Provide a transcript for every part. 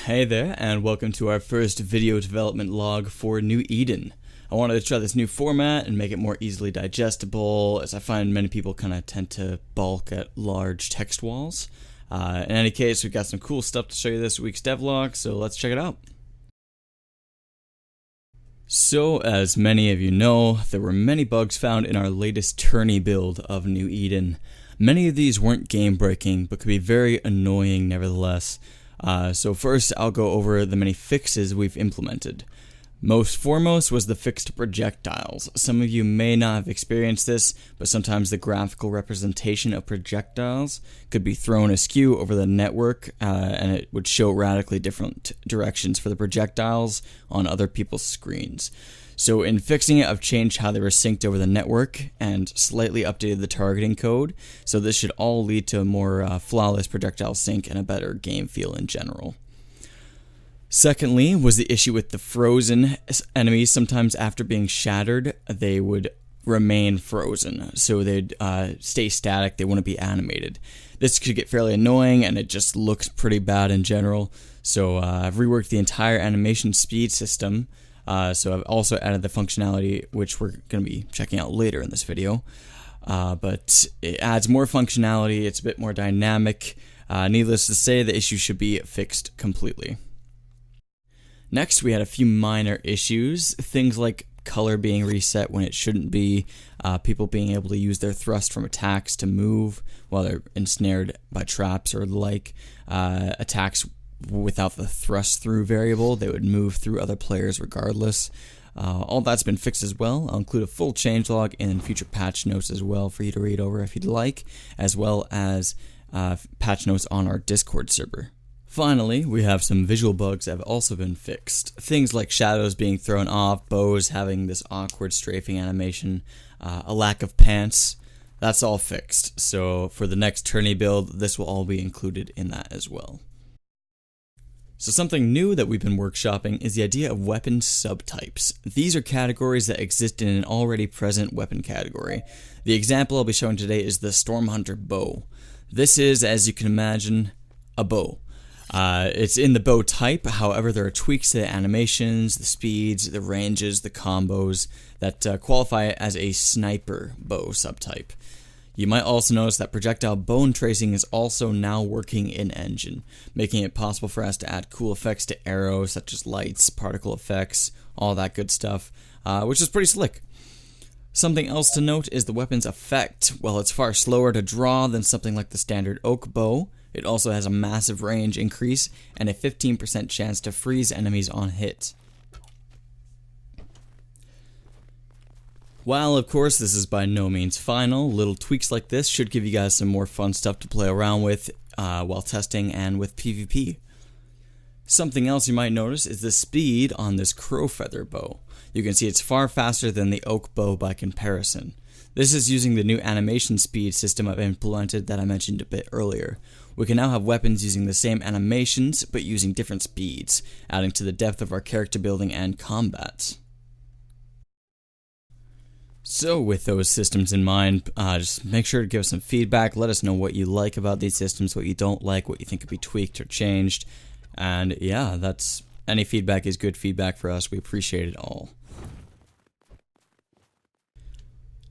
Hey there, and welcome to our first video development log for New Eden. I wanted to try this new format and make it more easily digestible, as I find many people kind of tend to balk at large text walls. In any case, we've got some cool stuff to show you this week's devlog, so let's check it out. So, as many of you know, there were many bugs found in our latest tourney build of New Eden. Many of these weren't game-breaking, but could be very annoying nevertheless. So first, I'll go over the many fixes we've implemented. Most foremost was the fix to projectiles. Some of you may not have experienced this, but sometimes the graphical representation of projectiles could be thrown askew over the network, and it would show radically different directions for the projectiles on other people's screens. So in fixing it, I've changed how they were synced over the network and slightly updated the targeting code, so this should all lead to a more flawless projectile sync and a better game feel in general. Secondly was the issue with the frozen enemies. Sometimes after being shattered, they would remain frozen, so they'd stay static, they wouldn't be animated. This could get fairly annoying, and it just looks pretty bad in general, so I've reworked the entire animation speed system. So I've also added the functionality, which we're going to be checking out later in this video. But it adds more functionality, it's a bit more dynamic. Needless to say, the issue should be fixed completely. Next, we had a few minor issues. Things like color being reset when it shouldn't be, people being able to use their thrust from attacks to move while they're ensnared by traps or the like. Attacks without the thrust through variable, they would move through other players regardless. All that's been fixed as well. I'll include a full changelog in future patch notes as well for you to read over if you'd like, as well as patch notes on our Discord server. Finally, we have some visual bugs that have also been fixed. Things like shadows being thrown off, bows having this awkward strafing animation, a lack of pants. That's all fixed. So for the next tourney build, this will all be included in that as well. So something new that we've been workshopping is the idea of weapon subtypes. These are categories that exist in an already present weapon category. The example I'll be showing today is the Stormhunter bow. This is, as you can imagine, a bow. It's in the bow type, however there are tweaks to the animations, the speeds, the ranges, the combos that qualify it as a sniper bow subtype. You might also notice that projectile bone tracing is also now working in engine, making it possible for us to add cool effects to arrows such as lights, particle effects, all that good stuff, which is pretty slick. Something else to note is the weapon's effect. While it's far slower to draw than something like the standard oak bow, it also has a massive range increase and a 15% chance to freeze enemies on hit. While, of course, this is by no means final, little tweaks like this should give you guys some more fun stuff to play around with while testing and with PvP. Something else you might notice is the speed on this crow feather bow. You can see it's far faster than the oak bow by comparison. This is using the new animation speed system I've implemented that I mentioned a bit earlier. We can now have weapons using the same animations, but using different speeds, adding to the depth of our character building and combat. So with those systems in mind, just make sure to give us some feedback. Let us know what you like about these systems, what you don't like, what you think could be tweaked or changed. And yeah, any feedback is good feedback for us. We appreciate it all.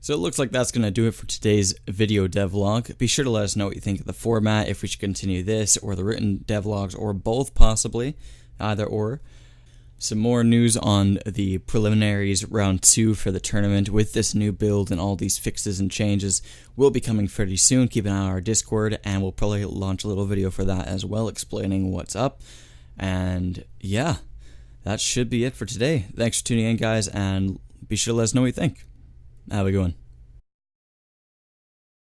So it looks like that's going to do it for today's video devlog. Be sure to let us know what you think of the format, if we should continue this or the written devlogs, or both possibly, either or. Some more news on the preliminaries round 2 for the tournament with this new build and all these fixes and changes will be coming pretty soon. Keep an eye on our Discord, and we'll probably launch a little video for that as well, explaining what's up. And yeah, that should be it for today. Thanks for tuning in, guys, and be sure to let us know what you think. Have a good one.